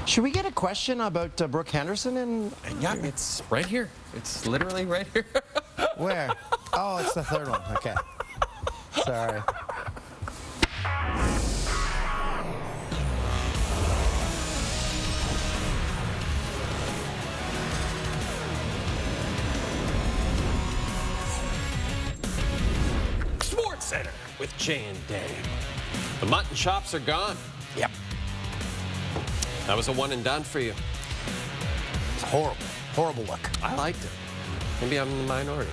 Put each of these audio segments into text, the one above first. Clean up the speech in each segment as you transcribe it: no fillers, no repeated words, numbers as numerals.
Should we get a question about Brooke Henderson? Yeah, it's right here. It's literally right here. Where? Oh, it's the third one. Okay. Sorry. Sports Center with Jay and Dave. The mutton chops are gone. Yep. That was a one and done for you. It's horrible. Horrible look. I liked it. Maybe I'm in the minority.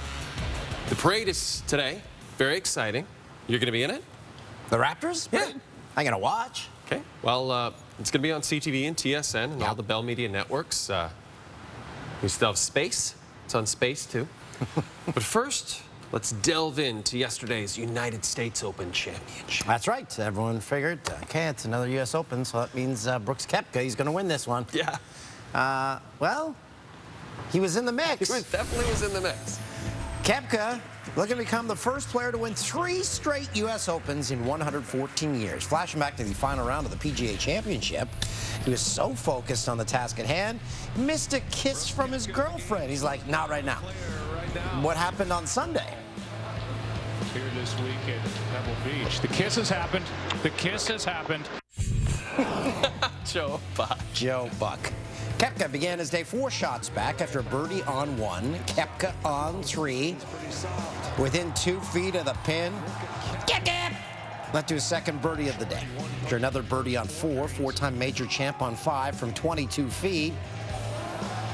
The parade is today. Very exciting. You're going to be in it? The Raptors? Yeah. I'm going to watch. Okay. Well, it's going to be on CTV and TSN and all the Bell Media networks. We still have Space. It's on Space, too. But first, let's delve into yesterday's United States Open Championship. That's right. Everyone figured, okay, it's another U.S. Open, so that means Brooks Koepka, he's going to win this one. Yeah. Well, he was in the mix. He definitely was in the mix. Koepka looking to become the first player to win 3 straight U.S. Opens in 114 years. Flashing back to the final round of the PGA Championship, he was so focused on the task at hand, missed a kiss from his girlfriend. He's like, not right now. What happened on Sunday? Here this week at Pebble Beach. The kiss has happened. The kiss has happened. Joe Buck. Joe Buck. Koepka began his day 4 shots back after a birdie on 1. Koepka on 3. Within 2 feet of the pin. Led to his second birdie of the day. After another birdie on 4, 4-time major champ on 5 from 22 feet.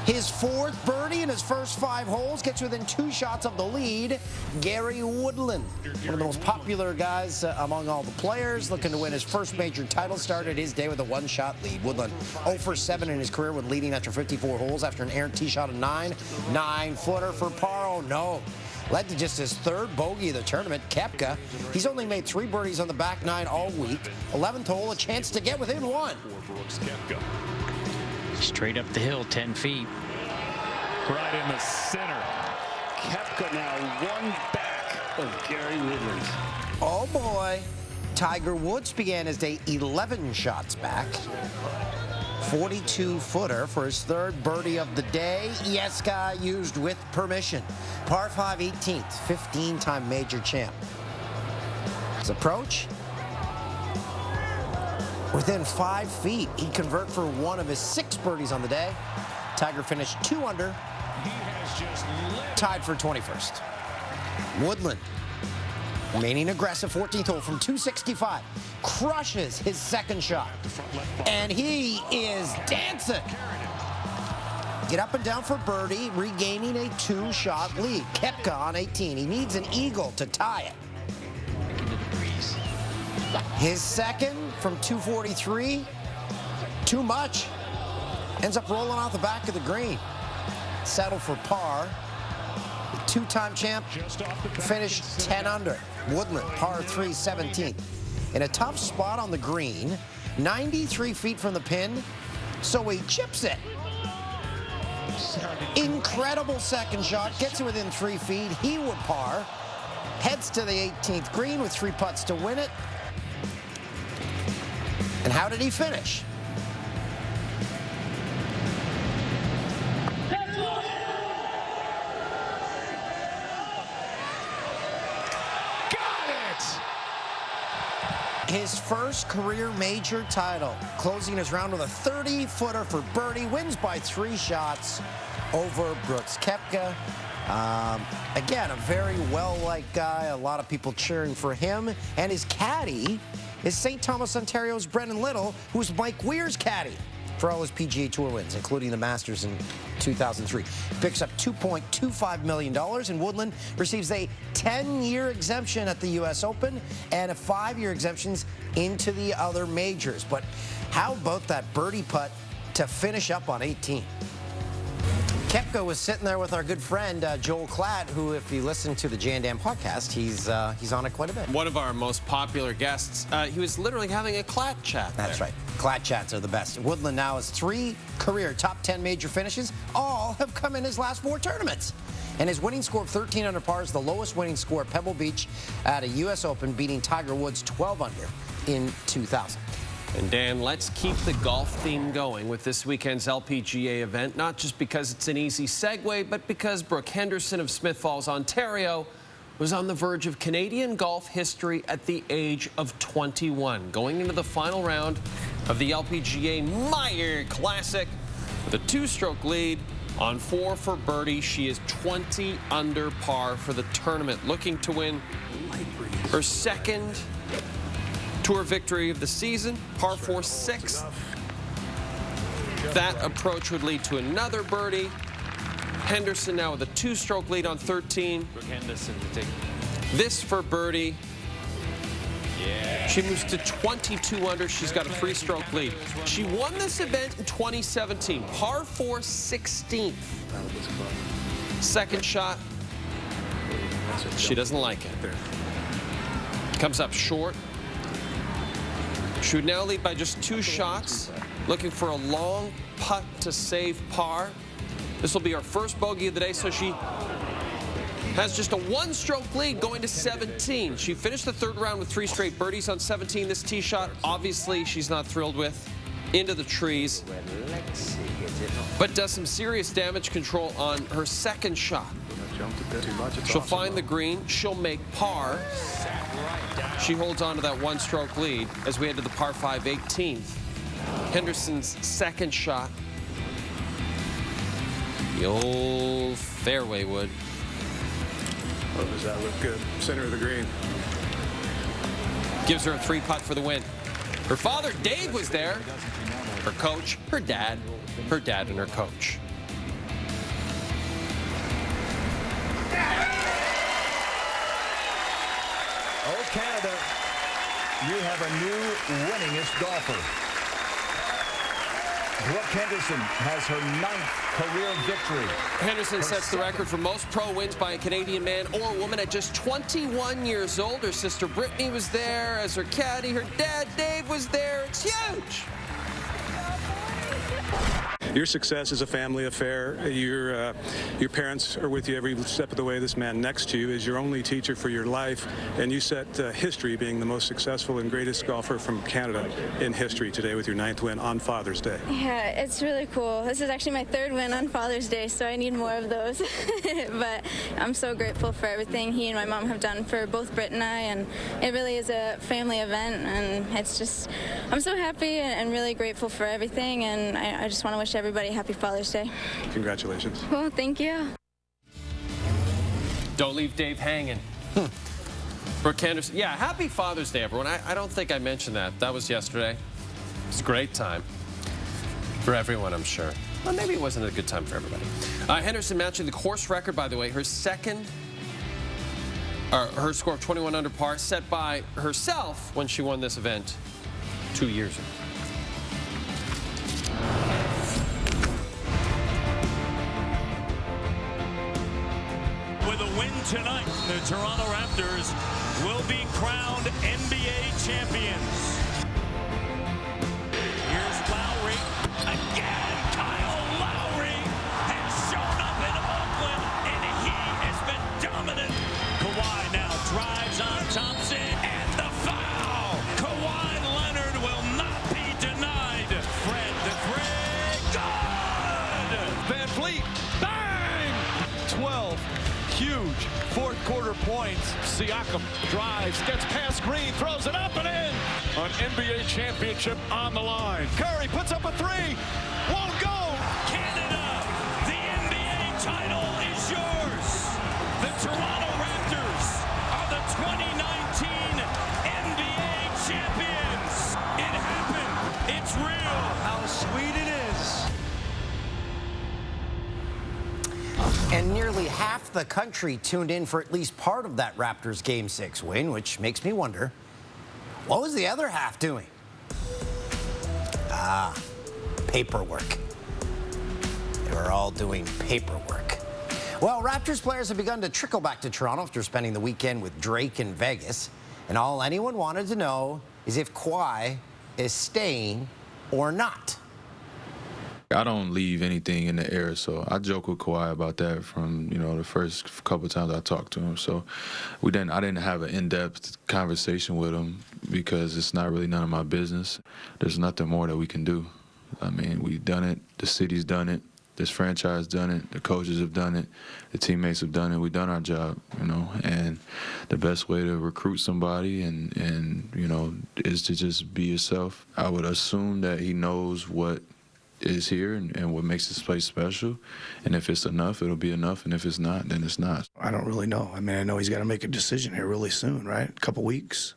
His 4th birdie in his first 5 holes gets within 2 shots of the lead. Gary Woodland, one of the most popular guys among all the players, looking to win his first major title, started his day with a 1-shot lead. Woodland 0 for 7 in his career with leading after 54 holes after an errant tee shot of 9. 9-footer for par. Oh no. Led to just his 3rd bogey of the tournament. Koepka, he's only made 3 birdies on the back 9 all week. 11th hole, a chance to get within 1. Straight up the hill, 10 feet. Right in the center. Koepka now 1 back of Gary Woodland. Oh boy. Tiger Woods began his day 11 shots back. 42-footer for his 3rd birdie of the day. Yes, guy used with permission. Par 5 18th, 15-time major champ. His approach. Within 5 feet, he'd convert for one of his 6 birdies on the day. Tiger finished 2 under, tied for 21st. Woodland, remaining aggressive, 14th hole from 265, crushes his 2nd shot, and he is dancing. Get up and down for birdie, regaining a 2-shot lead. Koepka on 18. He needs an eagle to tie it. His 2nd from 243, too much. Ends up rolling off the back of the green. Settled for par. The 2-time champ finished 10 under. Woodland, par 3, 17th. In a tough spot on the green, 93 feet from the pin, so he chips it. Incredible 2nd shot, gets it within 3 feet. He would par. Heads to the 18th green with 3 putts to win it. And how did he finish? Got it! His first career major title, closing his round with a 30-footer for birdie, wins by 3 shots over Brooks Koepka. Again, a very well-liked guy, a lot of people cheering for him. And his caddy is St. Thomas, Ontario's Brendan Little, who's Mike Weir's caddy for all his PGA Tour wins, including the Masters in 2003. Picks up $2.25 million, and Woodland receives a 10-year exemption at the U.S. Open and a 5-year exemptions into the other majors. But how about that birdie putt to finish up on 18? Koepka was sitting there with our good friend, Joel Klatt, who, if you listen to the Jan Dan podcast, he's on it quite a bit. One of our most popular guests. He was literally having a Klatt chat That's there. right. Klatt chats are the best. Woodland now has 3 career top 10 major finishes. All have come in his last 4 tournaments. And his winning score of 13 under par is the lowest winning score at Pebble Beach at a U.S. Open, beating Tiger Woods 12 under in 2000. And Dan, let's keep the golf theme going with this weekend's LPGA event, not just because it's an easy segue, but because Brooke Henderson of Smith Falls, Ontario, was on the verge of Canadian golf history at the age of 21, going into the final round of the LPGA Meyer Classic with a 2-stroke lead on 4 for birdie. She is 20 under par for the tournament, looking to win her second Tour victory of the season, par 4 6. That approach would lead to another birdie. Henderson now with a 2-stroke lead on 13. Henderson to take. This for birdie. Yeah. She moves to 22 under. She's got a 3-stroke lead. She won this event in 2017, par 4 16th. Second shot. She doesn't like it. Comes up short. She would now lead by just 2 shots, looking for a long putt to save par. This will be her first bogey of the day, so she has just a 1-stroke lead going to 17. She finished the 3rd round with 3 straight birdies on 17. This tee shot, obviously, she's not thrilled with. Into the trees, but does some serious damage control on her second shot. She'll find the green. She'll make par. She holds on to that 1-stroke lead as we head to the par 5 18th. Henderson's second shot. The old fairway wood. Oh, does that look good? Center of the green. Gives her a 3-putt for the win. Her father, Dave, was there. Her coach, her dad and her coach. Oh, Canada, you have a new winningest golfer. Brooke Henderson has her 9th career victory. Henderson sets the record for most pro wins by a Canadian man or woman at just 21 years old. Her sister Brittany was there as her caddy. Her dad, Dave, was there. It's huge. Your success is a family affair. Your parents are with you every step of the way. This man next to you is your only teacher for your life, and you set history being the most successful and greatest golfer from Canada in history today with your 9th win on Father's Day. Yeah, it's really cool. This is actually my 3rd win on Father's Day, so I need more of those. But I'm so grateful for everything he and my mom have done for both Britt and I, and it really is a family event, and it's just, I'm so happy and really grateful for everything, and I just want to wish everybody happy Father's Day. Congratulations. Well, thank you. Don't leave Dave hanging. Brooke Henderson. Yeah, happy Father's Day, everyone. I don't think I mentioned that. That was yesterday. It's a great time for everyone, I'm sure. Well, maybe it wasn't a good time for everybody. Henderson matching the course record, by the way, her score of 21 under par, set by herself when she won this event 2 years ago. With a win tonight, the Toronto Raptors will be crowned NBA champions. Here's Lowry. Again, Kyle Lowry has shown up in Oakland, and he has been dominant. Kawhi now drives on Thompson, and the foul. Kawhi Leonard will not be denied. Fred the three, good! Van Fleet, bang! 12 huge 4th quarter points. Siakam drives, gets past Green, throws it up and in. An NBA championship on the line. Curry puts up a 3, won't go. Canada, the NBA title is yours. The Toronto Raptors are the 2019 NBA champions. It happened. It's real. How sweet it is. And nearly half the country tuned in for at least part of that Raptors Game 6 win, which makes me wonder, what was the other half doing? Paperwork. They were all doing paperwork. Well, Raptors players have begun to trickle back to Toronto after spending the weekend with Drake in Vegas. And all anyone wanted to know is if Kawhi is staying or not. I don't leave anything in the air, so I joke with Kawhi about that from, the first couple of times I talked to him. So I didn't have an in-depth conversation with him because it's not really none of my business. There's nothing more that we can do. I mean, we've done it. The city's done it. This franchise done it. The coaches have done it. The teammates have done it. We've done our job, and the best way to recruit somebody and is to just be yourself. I would assume that he knows what is here and what makes this place special, and if it's enough, it'll be enough, and if it's not, then it's not. I don't really know. I mean, I know he's got to make a decision here really soon, right? A couple weeks.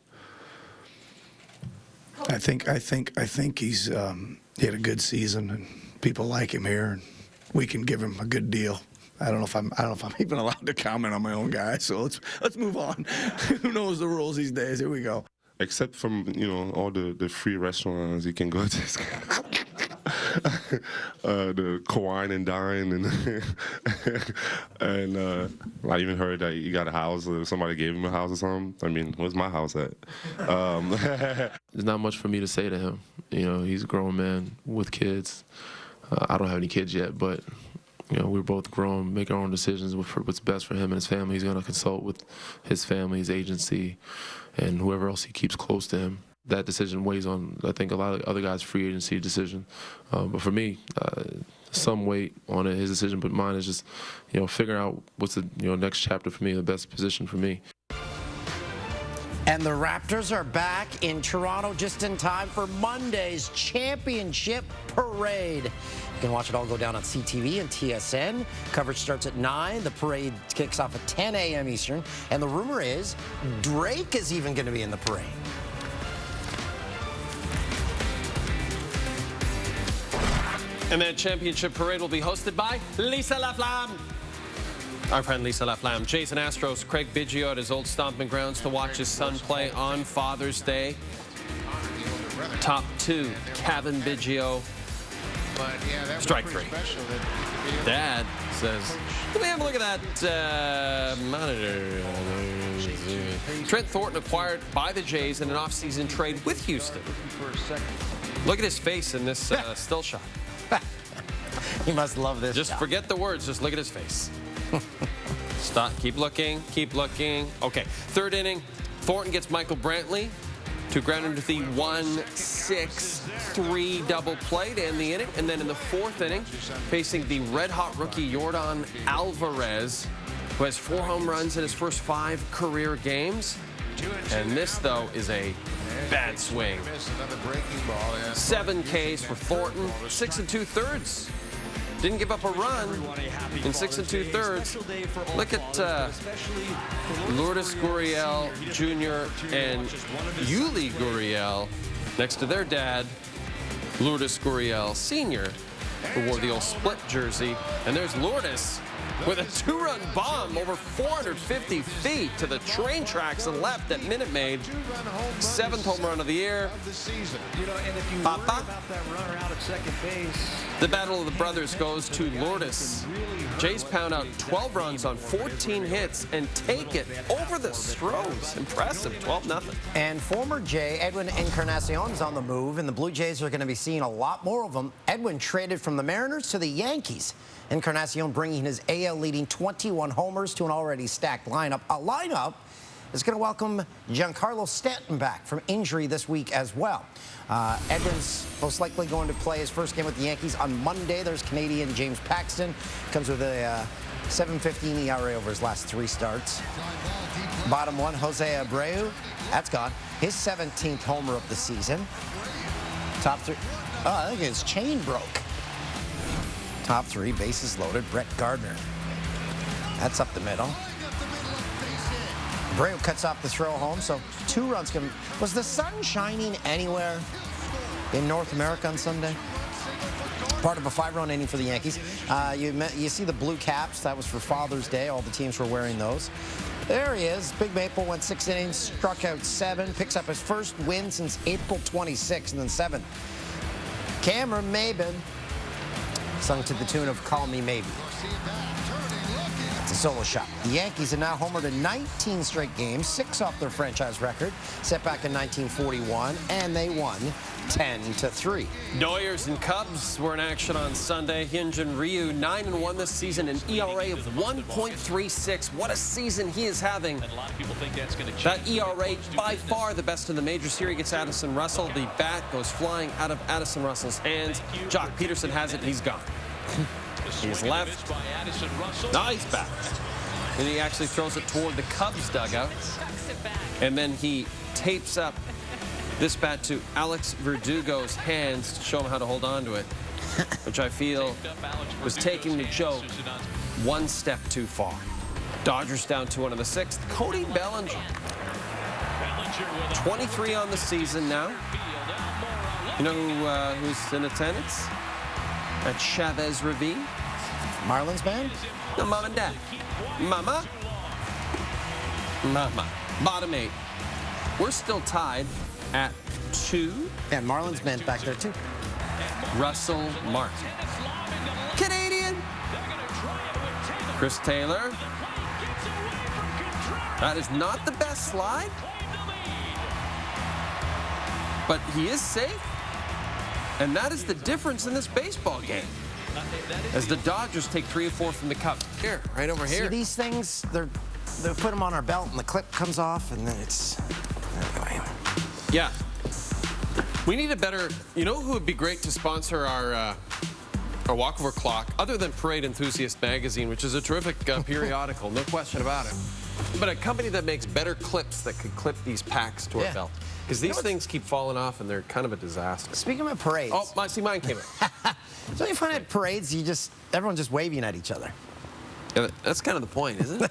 I think he's he had a good season, and people like him here, and we can give him a good deal. I don't know if I'm even allowed to comment on my own guy. So let's move on. Who knows the rules these days? Here we go. Except from all the free restaurants you can go to. The Kawhi and dine, and I even heard that he got a house, or somebody gave him a house or something. I mean, where's my house at? There's not much for me to say to him. He's a grown man with kids. I don't have any kids yet, but we're both grown, make our own decisions for what's best for him and his family. He's going to consult with his family, his agency, and whoever else he keeps close to him. That decision weighs on, I think, a lot of other guys' free agency decision. But for me, some weight on his decision, but mine is just, figuring out what's the next chapter for me, the best position for me. And the Raptors are back in Toronto just in time for Monday's championship parade. You can watch it all go down on CTV and TSN. Coverage starts at 9. The parade kicks off at 10 a.m. Eastern. And the rumor is Drake is even going to be in the parade. And that championship parade will be hosted by Lisa Laflamme. Our friend Lisa Laflamme. Jason Astros, Craig Biggio at his old stomping grounds to watch his son play on Father's Day. Top 2, Kevin Biggio. Strike 3. Dad says, let me have a look at that monitor. Trent Thornton acquired by the Jays in an offseason trade with Houston. Look at his face in this still shot. He must love this. Just forget the words. Just look at his face. Stop. Keep looking. Keep looking. Okay. 3rd inning. Thornton gets Michael Brantley to ground into the 1-6-3 double play to end the inning. And then in the 4th inning, facing the red-hot rookie Yordan Alvarez, who has 4 home runs in his first 5 career games. And this, though, is a bad swing. 7 Ks for Thornton, 6 2/3. Didn't give up a run in 6 2/3. Look at Lourdes Gurriel Jr. and Yuli Gurriel next to their dad, Lourdes Gurriel Sr., who wore the old split jersey. And there's Lourdes with a 2-run bomb over 450 feet to the train tracks and left at Minute Maid. 7th home run of the year. Papa. The battle of the brothers goes to Lourdes. Jays pound out 12 runs on 14 hits and take it over the Stros. Impressive, 12-0. And former Jay Edwin Encarnacion is on the move, and the Blue Jays are going to be seeing a lot more of him. Edwin traded from the Mariners to the Yankees. Encarnacion bringing his AL-leading 21 homers to an already stacked lineup. A lineup is going to welcome Giancarlo Stanton back from injury this week as well. Edwin's most likely going to play his first game with the Yankees on Monday. There's Canadian James Paxton. Comes with a 7.15 ERA over his last 3 starts. Bottom 1, Jose Abreu. That's gone. His 17th homer of the season. Top 3. Oh, I think his chain broke. Top 3, bases loaded, Brett Gardner. That's up the middle. Abreu cuts off the throw home, so 2 runs come. Was the sun shining anywhere in North America on Sunday? Part of a 5-run inning for the Yankees. You see the blue caps. That was for Father's Day. All the teams were wearing those. There he is. Big Maple went 6 innings, struck out 7, picks up his first win since April 26, and then 7. Cameron Maybin sung to the tune of Call Me Maybe. It's a solo shot. The Yankees have now homered in 19 straight games, 6 off their franchise record, set back in 1941, and they won 10-3. Doyers and Cubs were in action on Sunday. Hyunjin Ryu, 9-1 this season, an ERA of 1.36. What a season he is having. And a lot of people think that's going to That change. ERA by far the best in the majors. Here he gets Addison Russell. The bat goes flying out of Addison Russell's hands. Jock Peterson has it. He's gone. He's left. Nice back. And he actually throws it toward the Cubs dugout. And then he tapes up this bat to Alex Verdugo's hands to show him how to hold on to it, which I feel was taking the joke one step too far. Dodgers down 2-1 in the 6th. Cody Bellinger, 23 on the season now. You know who's in attendance at Chavez Ravine? Marlins band? No, Mom and Dad. Mama. Bottom 8. We're still tied at 2. And Marlins band back there too. Russell Martin. Canadian. Chris Taylor. That is not the best slide, but he is safe. And that is the difference in this baseball game. As the Dodgers take 3 of 4 from the Cubs. Here, right over here. See these things, they put them on our belt and the clip comes off and then it's, anyway. Yeah. We need a better, you know who would be great to sponsor our walkover clock, other than Parade Enthusiast Magazine, which is a terrific periodical, no question about it. But a company that makes better clips that could clip these packs to our belt. Because these things keep falling off and they're kind of a disaster. Speaking of parades. Oh, I see mine came in. So you find at parades, everyone's just waving at each other. Yeah, that's kind of the point, isn't it?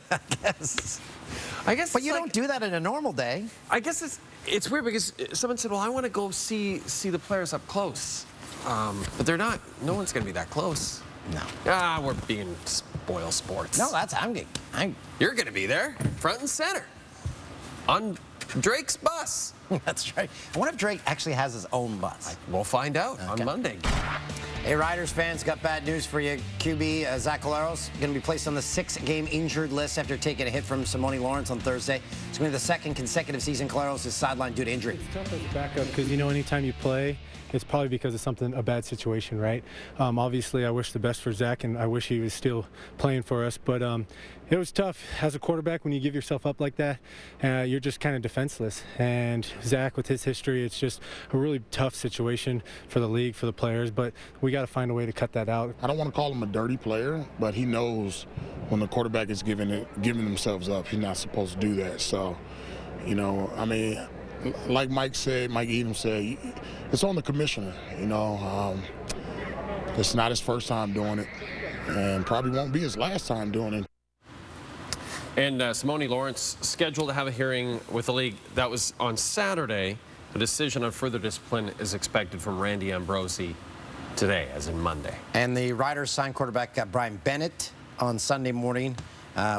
I guess. But you don't do that in a normal day. I guess it's weird because someone said, well, I want to go see the players up close. But they're not. No one's going to be that close. No. We're being spoil sports. No, You're going to be there, front and center, on Drake's bus. That's right. I wonder if Drake actually has his own bus. We'll find out on Monday. Hey, Riders fans, got bad news for you. QB Zach Collaros going to be placed on the 6-game injured list after taking a hit from Simone Lawrence on Thursday. It's going to be the second consecutive season Collaros is sidelined due to injury. It's tough as a backup because, you know, anytime you play, it's probably because of a bad situation, right? Obviously, I wish the best for Zach, and I wish he was still playing for us. But it was tough as a quarterback when you give yourself up like that. You're just kind of defenseless. And Zach, with his history, it's just a really tough situation for the league, for the players. But we got to find a way to cut that out. I don't want to call him a dirty player, but he knows when the quarterback is giving themselves up, he's not supposed to do that. So, you know, I mean, like Mike Edom said, it's on the commissioner, you know. It's not his first time doing it, and probably won't be his last time doing it. And Simone Lawrence scheduled to have a hearing with the league. That was on Saturday. A decision on further discipline is expected from Randy Ambrosi today, as in Monday. And the Riders signed quarterback Brian Bennett on Sunday morning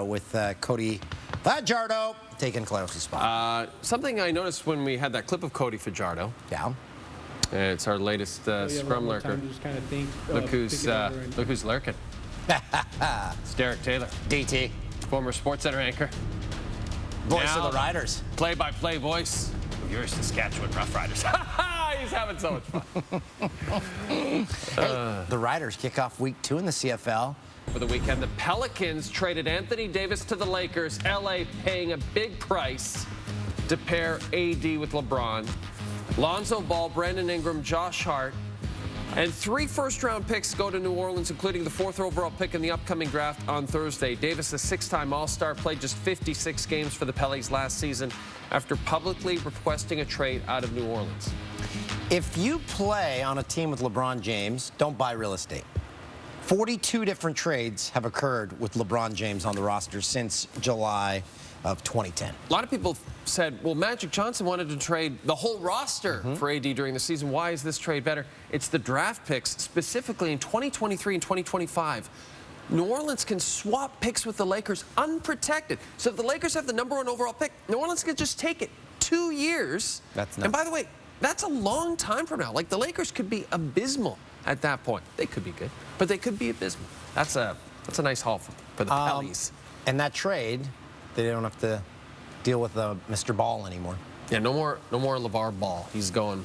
with Cody Fajardo taking Collaros' spot. Something I noticed when we had that clip of Cody Fajardo. Yeah. It's our latest scrum lurker. Look who's lurking. It's Derek Taylor. DT. Former SportsCenter anchor. Voice of the Riders. Play-by-play voice of your Saskatchewan Roughriders. He's having so much fun. Hey, the Riders kick off week 2 in the CFL. For the weekend, the Pelicans traded Anthony Davis to the Lakers. LA paying a big price to pair AD with LeBron. Lonzo Ball, Brandon Ingram, Josh Hart, and 3 first-round picks go to New Orleans, including the 4th overall pick in the upcoming draft on Thursday. Davis, a 6-time All-Star, played just 56 games for the Pelicans last season after publicly requesting a trade out of New Orleans. If you play on a team with LeBron James, don't buy real estate. 42 different trades have occurred with LeBron James on the roster since July of 2010. A lot of people said, well, Magic Johnson wanted to trade the whole roster for AD during the season. Why is this trade better? It's the draft picks, specifically in 2023 and 2025. New Orleans can swap picks with the Lakers unprotected. So if the Lakers have the #1 overall pick, New Orleans can just take it 2 years. That's nuts. And by the way, that's a long time from now. Like, the Lakers could be abysmal at that point. They could be good, but they could be abysmal. That's a nice haul for the Pellies. And that trade, they don't have to deal with Mr. Ball anymore. Yeah, no more LeVar Ball. He's going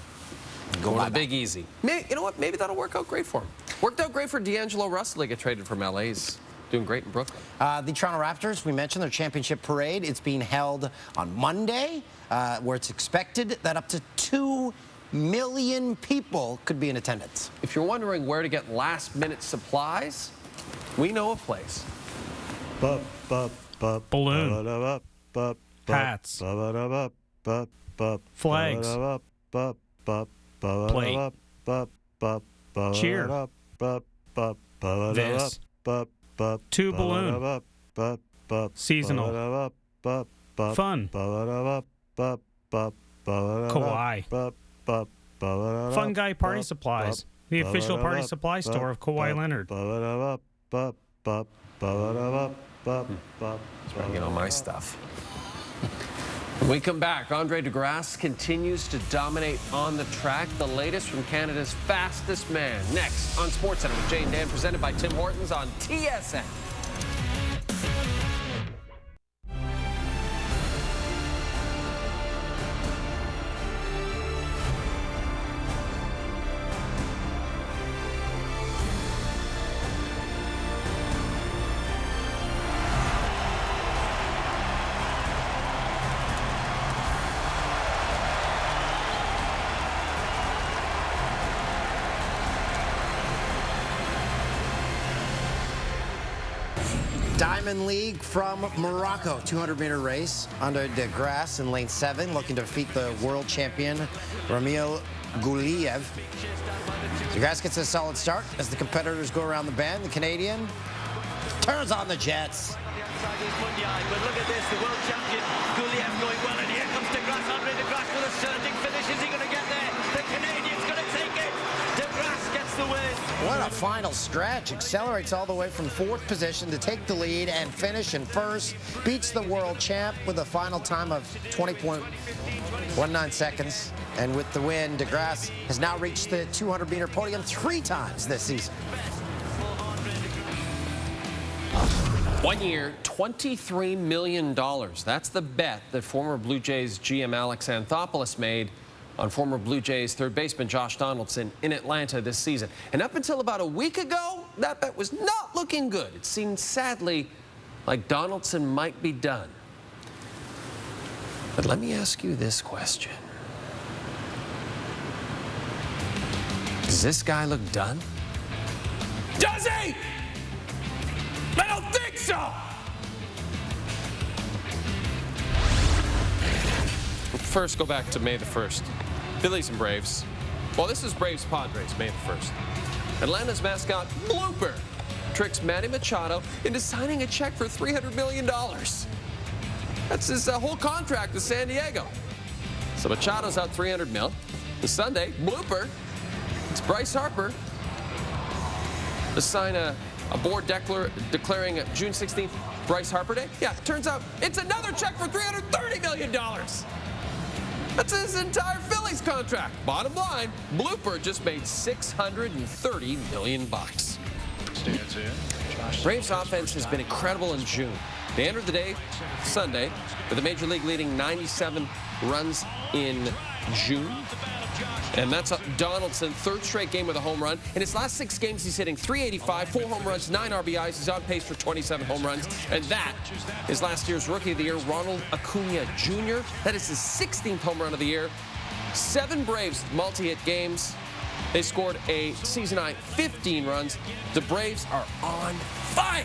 Go to Big Easy. You know what? Maybe that'll work out great for him. Worked out great for D'Angelo Russell to get traded from LA. He's doing great in Brooklyn. The Toronto Raptors, we mentioned their championship parade. It's being held on Monday, where it's expected that up to 2 million people could be in attendance. If you're wondering where to get last-minute supplies, we know a place. Balloon. Hats. Flags. Plate. Cheer. This. 2 balloon. Seasonal. Fun. Kawhi. Fun Guy Party Supplies. The official party supply store of Kawhi Leonard. That's where I get all my stuff. When we come back, Andre DeGrasse continues to dominate on the track. The latest from Canada's fastest man. Next on SportsCenter with Jay and Dan, presented by Tim Hortons on TSN. Diamond League from Morocco, 200-meter race. Andre DeGrasse in lane 7, looking to defeat the world champion, Ramil Guliev. DeGrasse gets a solid start as the competitors go around the bend. The Canadian turns on the jets. But look at this, the world champion Guliev going well, and here comes DeGrasse. Andre DeGrasse with a surging finish. Is he going to get there? The Canadian's going to take it. DeGrasse gets the win. What a final stretch. Accelerates all the way from 4th position to take the lead and finish in first. Beats the world champ with a final time of 20.19 seconds. And with the win, DeGrasse has now reached the 200-meter podium 3 times this season. 1 year, $23 million. That's the bet that former Blue Jays GM Alex Anthopoulos made on former Blue Jays third baseman Josh Donaldson in Atlanta this season. And up until about a week ago, that bet was not looking good. It seemed sadly like Donaldson might be done. But let me ask you this question. Does this guy look done? Does he? I don't think so! First, go back to May the 1st. Phillies and Braves. Well, this is Braves-Padres, May the 1st. Atlanta's mascot, Blooper, tricks Manny Machado into signing a check for $300 million. That's his whole contract with San Diego. So Machado's out $300 million. The Sunday, Blooper, it's Bryce Harper, to sign a board declaring June 16th Bryce Harper Day. Yeah, turns out it's another check for $330 million. That's his entire Phillies contract. Bottom line, Blooper just made $630 million. Stands in. Braves offense has been incredible in June. They entered the day Sunday with the Major League leading 97 runs in June. And that's Donaldson, 3rd straight game with a home run. In his last 6 games, he's hitting .385, 4 home runs, 9 RBIs. He's on pace for 27 home runs. And that is last year's Rookie of the Year, Ronald Acuna Jr. That is his 16th home run of the year. 7 Braves multi-hit games. They scored a season-high 15 runs. The Braves are on fire.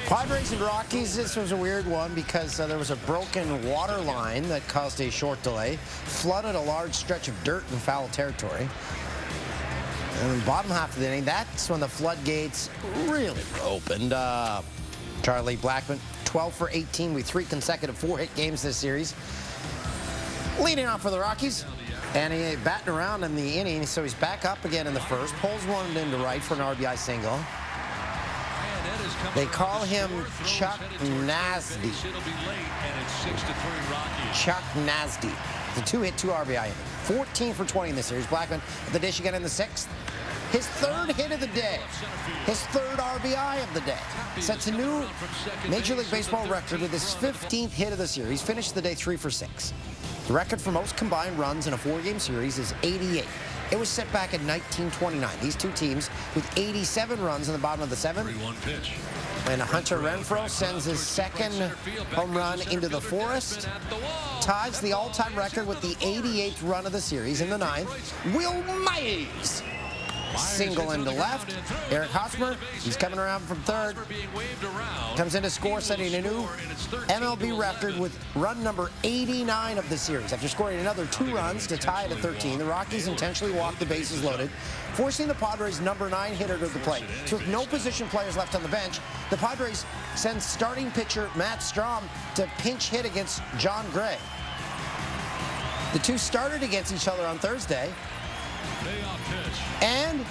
Padres and Rockies, this was a weird one because there was a broken water line that caused a short delay, flooded a large stretch of dirt in foul territory. And in the bottom half of the inning, that's when the floodgates really opened up. Charlie Blackmon, 12 for 18 with 3 consecutive 4-hit games this series. Leading off for the Rockies. And he batting around in the inning, so he's back up again in the first. Pulls one into right for an RBI single. They call him Chuck Nasty. Chuck Nasty. The 2-hit, 2 RBI inning. 14 for 20 in this series. Blackmon at the dish again in the 6th. His 3rd hit of the day. His 3rd RBI of the day. Sets a new Major League Baseball record with his 15th hit of the series. Finished the day 3 for 6. The record for most combined runs in a 4-game series is 88. It was set back in 1929. These two teams with 87 runs in the bottom of the 7th. Pitch. And Hunter Renfroe sends his second home run into the forest. Ties the all-time record with the 88th run of the series in the 9th. Will Myers. Single into left. Eric Hosmer, he's coming around from third. Comes in to score, setting a new MLB record with run number 89 of the series. After scoring another 2 runs to tie it at 13, the Rockies intentionally walked the bases loaded, forcing the Padres' number 9 hitter to the plate. So with no position players left on the bench, the Padres send starting pitcher Matt Strom to pinch hit against John Gray. The two started against each other on Thursday. And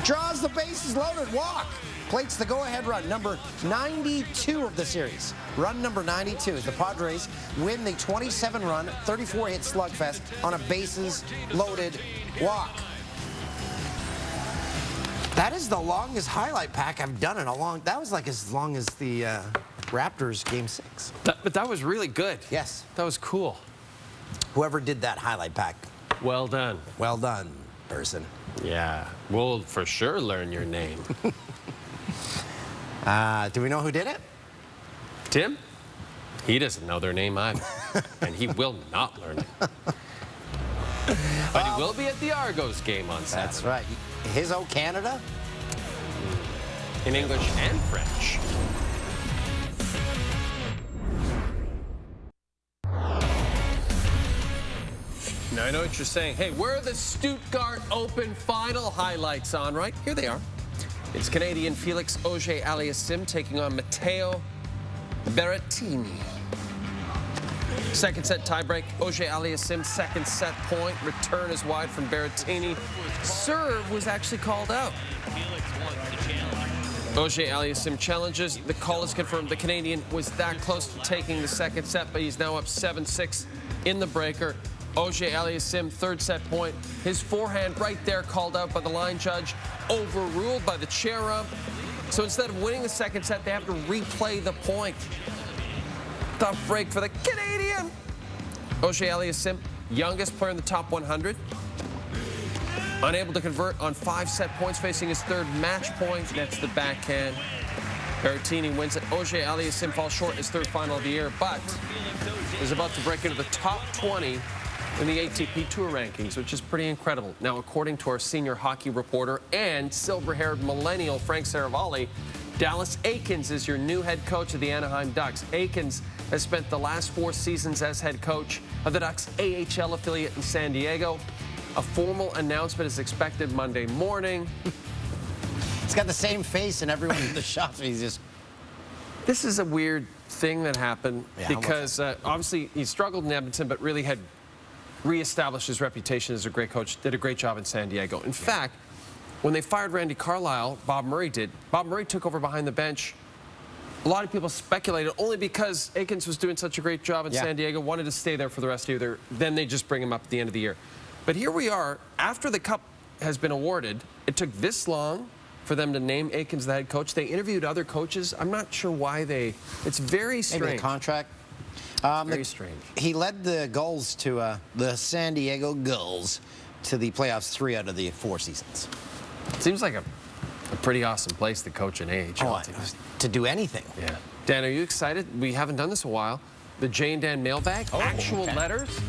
draws the bases loaded walk. Plates the go-ahead run, number 92 of the series. Run number 92 as the Padres win the 27-run, 34-hit slugfest on a bases-loaded walk. That is the longest highlight pack I've done in a long... That was like as long as the Raptors Game 6. But that was really good. Yes. That was cool. Whoever did that highlight pack. Well done. Well done, person. Yeah. We'll for sure learn your name. Do we know who did it? Tim? He doesn't know their name either. And he will not learn it. But he will be at the Argos game on Saturday. That's right. His O Canada? In English and French. Now, I know what you're saying. Hey, where are the Stuttgart Open final highlights on, right? Here they are. It's Canadian Felix Auger-Aliassime taking on Matteo Berrettini. Second set tiebreak. Auger-Aliassime, second set point. Return is wide from Berrettini. Serve was actually called out. Auger-Aliassime challenges. The call is confirmed. The Canadian was that close to taking the second set, but he's now up 7-6 in the breaker. Auger-Aliassime, third set point. His forehand right there called out by the line judge, overruled by the chair ump. So instead of winning the second set, they have to replay the point. Tough break for the Canadian. Auger-Aliassime, youngest player in the top 100. Unable to convert on 5 set points, facing his third match point. Nets the backhand. Berrettini wins it. Auger-Aliassime falls short in his third final of the year, but is about to break into the top 20 in the ATP Tour rankings, which is pretty incredible. Now, according to our senior hockey reporter and silver-haired millennial Frank Saravalli, Dallas Eakins is your new head coach of the Anaheim Ducks. Eakins has spent the last 4 seasons as head coach of the Ducks AHL affiliate in San Diego. A formal announcement is expected Monday morning. He's got the same face in everyone in the shop. He's just... This is a weird thing that happened because obviously he struggled in Edmonton, but really had reestablished his reputation as a great coach, did a great job in San Diego. In fact, when they fired Randy Carlyle, Bob Murray did. Bob Murray took over behind the bench. A lot of people speculated only because Eakins was doing such a great job in San Diego, wanted to stay there for the rest of the year. Then they just bring him up at the end of the year. But here we are, after the cup has been awarded, it took this long for them to name Eakins the head coach. They interviewed other coaches. I'm not sure why it's very strange. Maybe a contract. Very strange. He led the Gulls to the San Diego Gulls to the playoffs 3 out of the 4 seasons. It seems like a pretty awesome place to coach an AHL team. To do anything. Yeah. Dan, are you excited? We haven't done this in a while. The Jay and Dan mailbag. Actual letters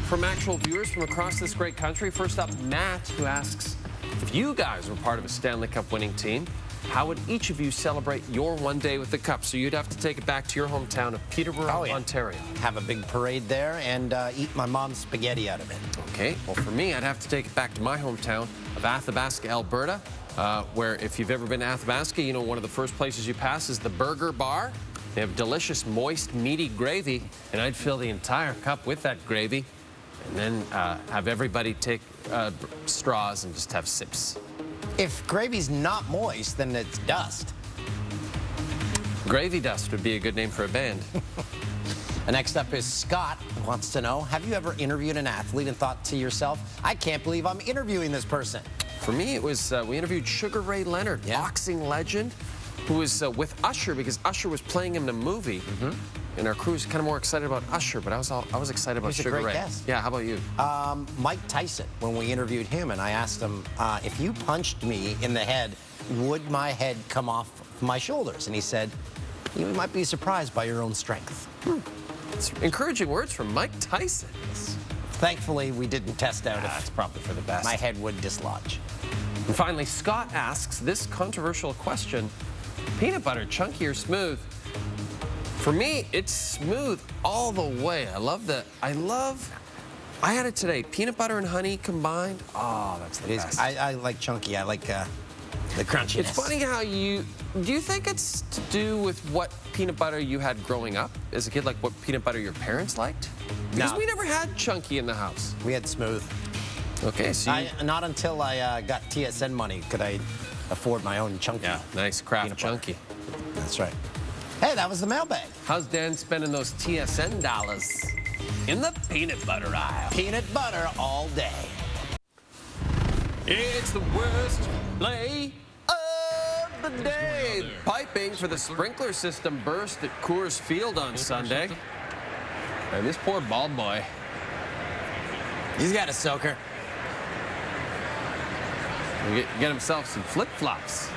from actual viewers from across this great country. First up, Matt, who asks, if you guys were part of a Stanley Cup winning team, how would each of you celebrate your one day with the Cup? So you'd have to take it back to your hometown of Peterborough, Ontario. Have a big parade there and eat my mom's spaghetti out of it. Okay. Well, for me, I'd have to take it back to my hometown of Athabasca, Alberta, where if you've ever been to Athabasca, you know one of the first places you pass is the Burger Bar. They have delicious, moist, meaty gravy, and I'd fill the entire cup with that gravy and then have everybody take straws and just have sips. If gravy's not moist, then it's dust. Gravy Dust would be a good name for a band. And next up is Scott, who wants to know, have you ever interviewed an athlete and thought to yourself, I can't believe I'm interviewing this person? For me, it was, we interviewed Sugar Ray Leonard, boxing legend, who was with Usher because Usher was playing him in a movie. in our crew is kind of more excited about Usher, but I was excited about He's a Sugar great Ray. guest. Yeah, how about you? Mike Tyson, when we interviewed him, and I asked him, if you punched me in the head, would my head come off my shoulders? And he said, you might be surprised by your own strength. It's encouraging words from Mike Tyson. Thankfully, we didn't test out if That's probably for the best. my head would dislodge. And finally, Scott asks this controversial question: peanut butter, chunky or smooth? For me, it's smooth all the way. I had it today. Peanut butter and honey combined. Oh, that's the best. I like chunky. I like the crunchiness. It's funny how do you think it's to do with what peanut butter you had growing up as a kid, like what peanut butter your parents liked? Because we never had chunky in the house. We had smooth. Okay, so not until I got TSN money could I afford my own chunky. Yeah, nice craft chunky. That's right. Hey, that was the mailbag. How's Dan spending those TSN dollars? In the peanut butter aisle. Peanut butter all day. It's the worst play of the day. Piping for the sprinkler system burst at Coors Field on Sunday. And this poor bald boy. He's got a soaker. Get himself some flip-flops.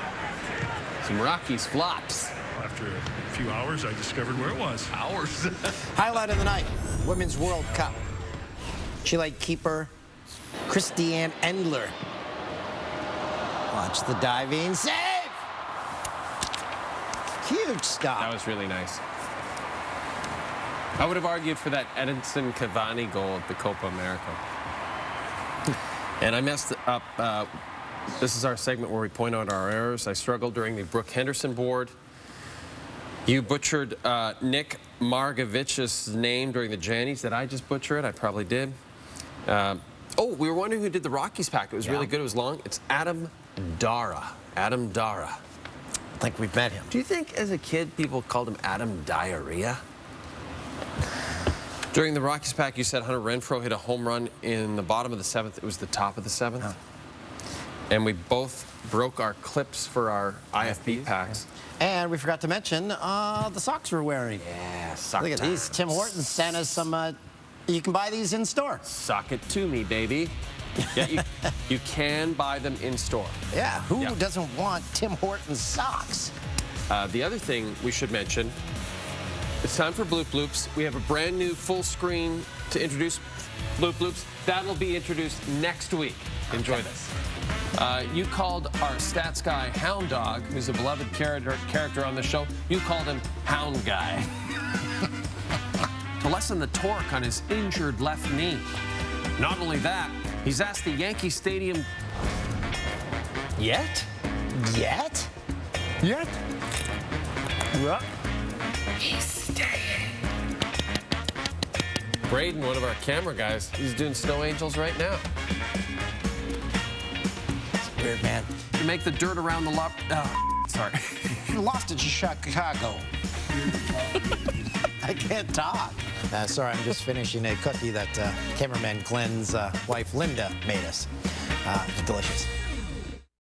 Some Rockies flops. After a few hours, I discovered where it was. Hours. Highlight of the night, Women's World Cup. Chile keeper Christiane Endler. Watch the diving save. Huge stop. That was really nice. I would have argued for that Edinson Cavani goal at the Copa America. And I messed up. This is our segment where we point out our errors. I struggled during the Brooke Henderson board. You butchered Nick Margovich's name during the Jannies. Did I just butcher it? I probably did. We were wondering who did the Rockies pack. It was really good. It was long. It's Adam Dara. Adam Dara. I think we've met him. Do you think as a kid people called him Adam Diarrhea? During the Rockies pack, you said Hunter Renfroe hit a home run in the bottom of the 7th. It was the top of the 7th. Oh. And we both broke our clips for our IFB packs. And we forgot to mention the socks we're wearing. Yeah, sock Look at these. Tim Hortons sent us some. You can buy these in store. Sock it to me, baby. Yeah, you can buy them in store. Yeah, who doesn't want Tim Hortons socks? The other thing we should mention, it's time for Bloop Loops. We have a brand new full screen to introduce Bloop Loops. That'll be introduced next week. Enjoy this. You called our stats guy Hound Dog, who's a beloved character on the show. You called him Hound Guy. To lessen the torque on his injured left knee. Not only that, he's asked the Yankee Stadium... Yet? Yet? Yet? What? He's staying. Braden, one of our camera guys, he's doing Snow Angels right now. Weird, man. To make the dirt around the lot. Sorry. You lost it to Chicago. I can't talk. Sorry, I'm just finishing a cookie that cameraman Glenn's wife Linda made us. It's delicious.